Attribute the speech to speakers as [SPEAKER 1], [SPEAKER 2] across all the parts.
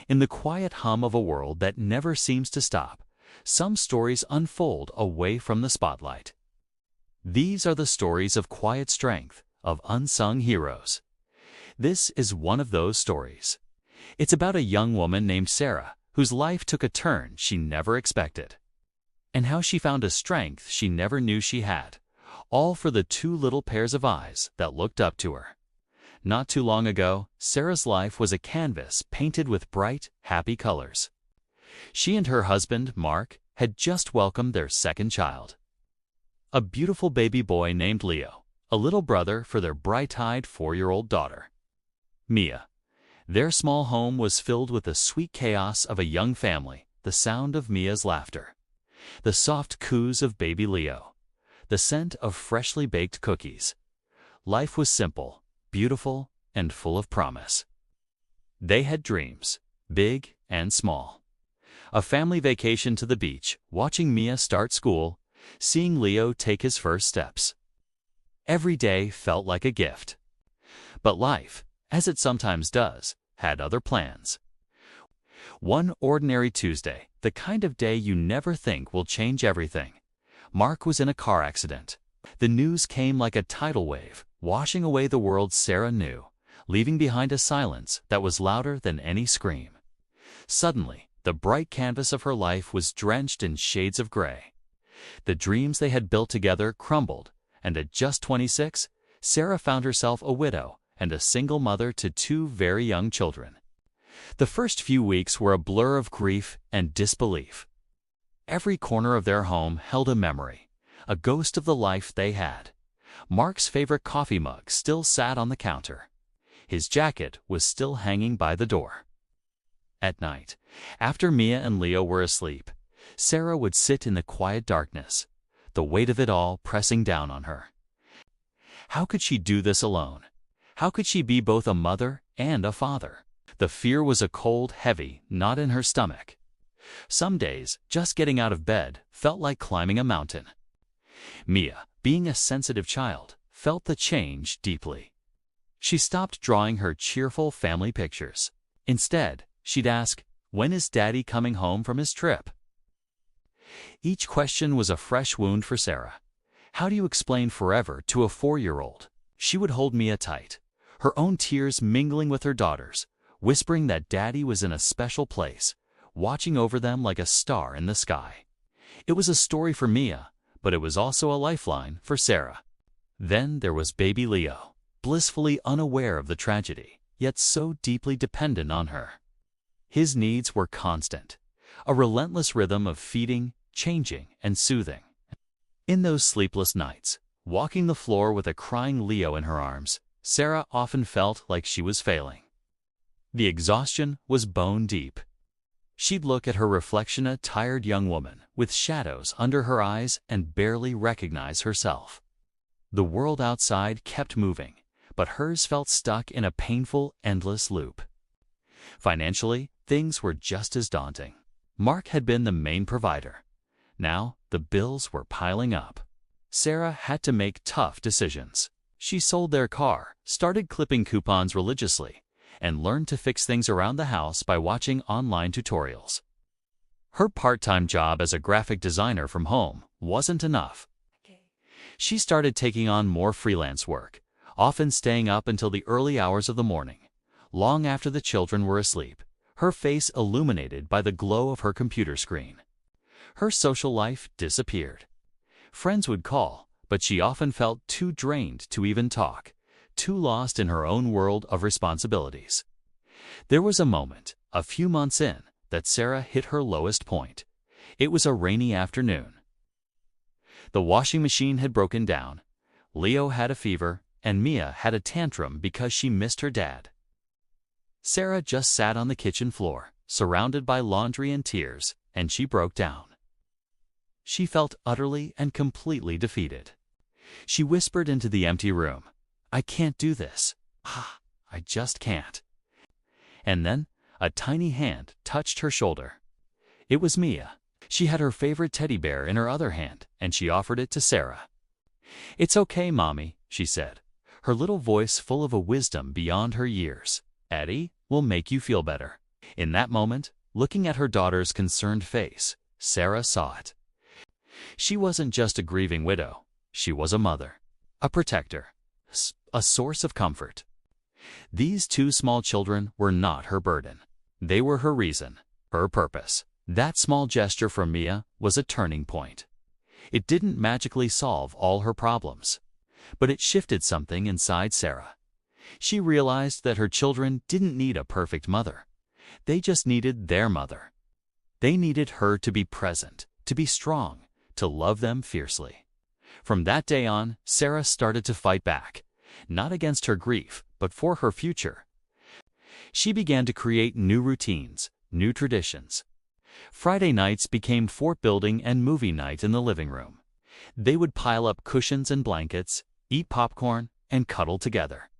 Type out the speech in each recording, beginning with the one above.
[SPEAKER 1] In the quiet hum of a world that never seems to stop, some stories unfold away from the spotlight. These are the stories of quiet strength, of unsung heroes. This is one of those stories. It's about a young woman named Sarah, whose life took a turn she never expected, and how she found a strength she never knew she had, all for the two little pairs of eyes that looked up to her. Not too long ago, Sarah's life was a canvas painted with bright, happy colors. She and her husband, Mark, had just welcomed their second child, a beautiful baby boy named Leo, a little brother for their bright-eyed 4-year-old daughter, Mia. Their small home was filled with the sweet chaos of a young family, the sound of Mia's laughter, the soft coos of baby Leo, the scent of freshly baked cookies. Life was simple, beautiful, and full of promise. They had dreams, big and small. A family vacation to the beach, watching Mia start school, seeing Leo take his first steps. Every day felt like a gift. But life, as it sometimes does, had other plans. One ordinary Tuesday, the kind of day you never think will change everything, Mark was in a car accident. The news came like a tidal wave, washing away the world Sarah knew, leaving behind a silence that was louder than any scream. Suddenly, the bright canvas of her life was drenched in shades of gray. The dreams they had built together crumbled, and at just 26, Sarah found herself a widow and a single mother to 2 very young children. The first few weeks were a blur of grief and disbelief. Every corner of their home held a memory, a ghost of the life they had. Mark's favorite coffee mug still sat on the counter. His jacket was still hanging by the door. At night, after Mia and Leo were asleep, Sarah would sit in the quiet darkness, the weight of it all pressing down on her. How could she do this alone? How could she be both a mother and a father? The fear was a cold, heavy knot in her stomach. Some days, just getting out of bed felt like climbing a mountain. Mia, being a sensitive child, felt the change deeply. She stopped drawing her cheerful family pictures. Instead, she'd ask, "When is Daddy coming home from his trip?" Each question was a fresh wound for Sarah. How do you explain forever to a 4-year-old? She would hold Mia tight, her own tears mingling with her daughter's, whispering that Daddy was in a special place, watching over them like a star in the sky. It was a story for Mia, but it was also a lifeline for Sarah. Then there was baby Leo, blissfully unaware of the tragedy, yet so deeply dependent on her. His needs were constant, a relentless rhythm of feeding, changing, and soothing. In those sleepless nights, walking the floor with a crying Leo in her arms, Sarah often felt like she was failing. The exhaustion was bone deep. She'd look at her reflection, a tired young woman with shadows under her eyes, and barely recognize herself. The world outside kept moving, but hers felt stuck in a painful, endless loop. Financially, things were just as daunting. Mark had been the main provider. Now, the bills were piling up. Sarah had to make tough decisions. She sold their car, started clipping coupons religiously, and learned to fix things around the house by watching online tutorials. Her part-time job as a graphic designer from home wasn't enough. She started taking on more freelance work, often staying up until the early hours of the morning, long after the children were asleep, her face illuminated by the glow of her computer screen. Her social life disappeared. Friends would call, but she often felt too drained to even talk, too lost in her own world of responsibilities. There was a moment, a few months in, that Sarah hit her lowest point. It was a rainy afternoon. The washing machine had broken down, Leo had a fever, and Mia had a tantrum because she missed her dad. Sarah just sat on the kitchen floor, surrounded by laundry and tears, and she broke down. She felt utterly and completely defeated. She whispered into the empty room, "I can't do this. I just can't." And then, a tiny hand touched her shoulder. It was Mia. She had her favorite teddy bear in her other hand, and she offered it to Sarah. "It's okay, Mommy," she said, her little voice full of a wisdom beyond her years. "Eddie will make you feel better." In that moment, looking at her daughter's concerned face, Sarah saw it. She wasn't just a grieving widow. She was a mother, a protector, a source of comfort. These two small children were not her burden. They were her reason, her purpose. That small gesture from Mia was a turning point. It didn't magically solve all her problems, but it shifted something inside Sarah. She realized that her children didn't need a perfect mother. They just needed their mother. They needed her to be present, to be strong, to love them fiercely. From that day on, Sarah started to fight back, not against her grief, but for her future. She began to create new routines, new traditions. Friday nights became fort building and movie night in the living room. They would pile up cushions and blankets, eat popcorn, and cuddle together.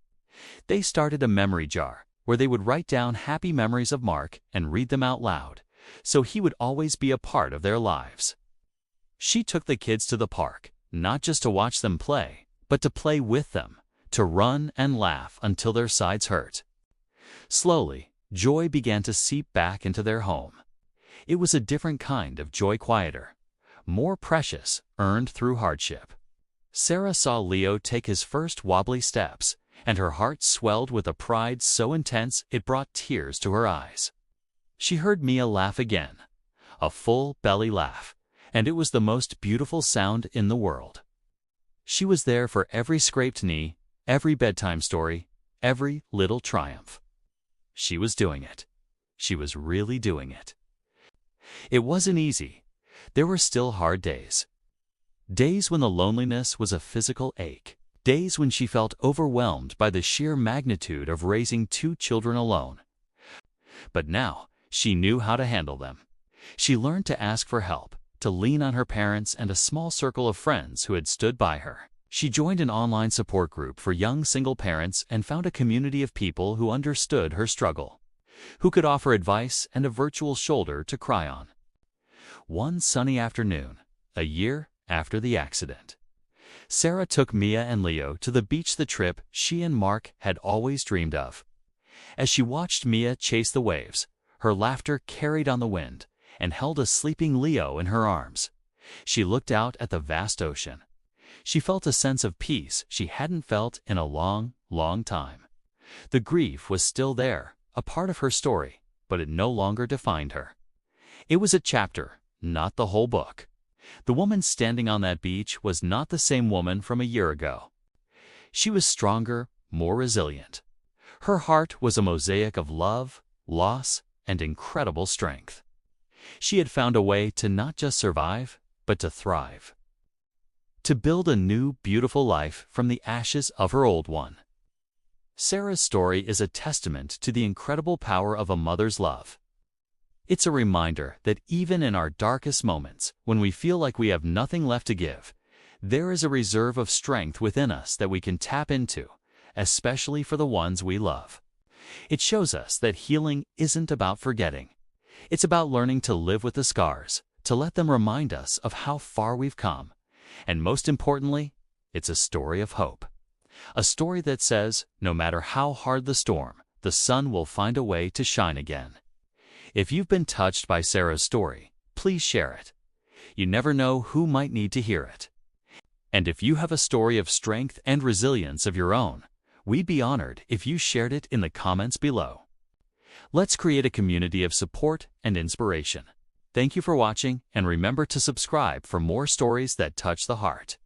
[SPEAKER 1] They started a memory jar where they would write down happy memories of Mark and read them out loud, so he would always be a part of their lives. She took the kids to the park, not just to watch them play, but to play with them, to run and laugh until their sides hurt. Slowly, joy began to seep back into their home. It was a different kind of joy, quieter, more precious, earned through hardship. Sarah saw Leo take his first wobbly steps, and her heart swelled with a pride so intense it brought tears to her eyes. She heard Mia laugh again, a full belly laugh, and it was the most beautiful sound in the world. She was there for every scraped knee, every bedtime story, every little triumph. She was doing it. She was really doing it. It wasn't easy. There were still hard days. Days when the loneliness was a physical ache. Days when she felt overwhelmed by the sheer magnitude of raising two children alone. But now, she knew how to handle them. She learned to ask for help, to lean on her parents and a small circle of friends who had stood by her. She joined an online support group for young single parents and found a community of people who understood her struggle, who could offer advice and a virtual shoulder to cry on. One sunny afternoon, a year after the accident, Sarah took Mia and Leo to the beach, the trip she and Mark had always dreamed of. As she watched Mia chase the waves, her laughter carried on the wind, and held a sleeping Leo in her arms, she looked out at the vast ocean. She felt a sense of peace she hadn't felt in a long, long time. The grief was still there, a part of her story, but it no longer defined her. It was a chapter, not the whole book. The woman standing on that beach was not the same woman from a year ago. She was stronger, more resilient. Her heart was a mosaic of love, loss, and incredible strength. She had found a way to not just survive, but to thrive. To build a new, beautiful life from the ashes of her old one. Sarah's story is a testament to the incredible power of a mother's love. It's a reminder that even in our darkest moments, when we feel like we have nothing left to give, there is a reserve of strength within us that we can tap into, especially for the ones we love. It shows us that healing isn't about forgetting. It's about learning to live with the scars, to let them remind us of how far we've come. And most importantly, it's a story of hope. A story that says, no matter how hard the storm, the sun will find a way to shine again. If you've been touched by Sarah's story, please share it. You never know who might need to hear it. And if you have a story of strength and resilience of your own, we'd be honored if you shared it in the comments below. Let's create a community of support and inspiration. Thank you for watching, and remember to subscribe for more stories that touch the heart.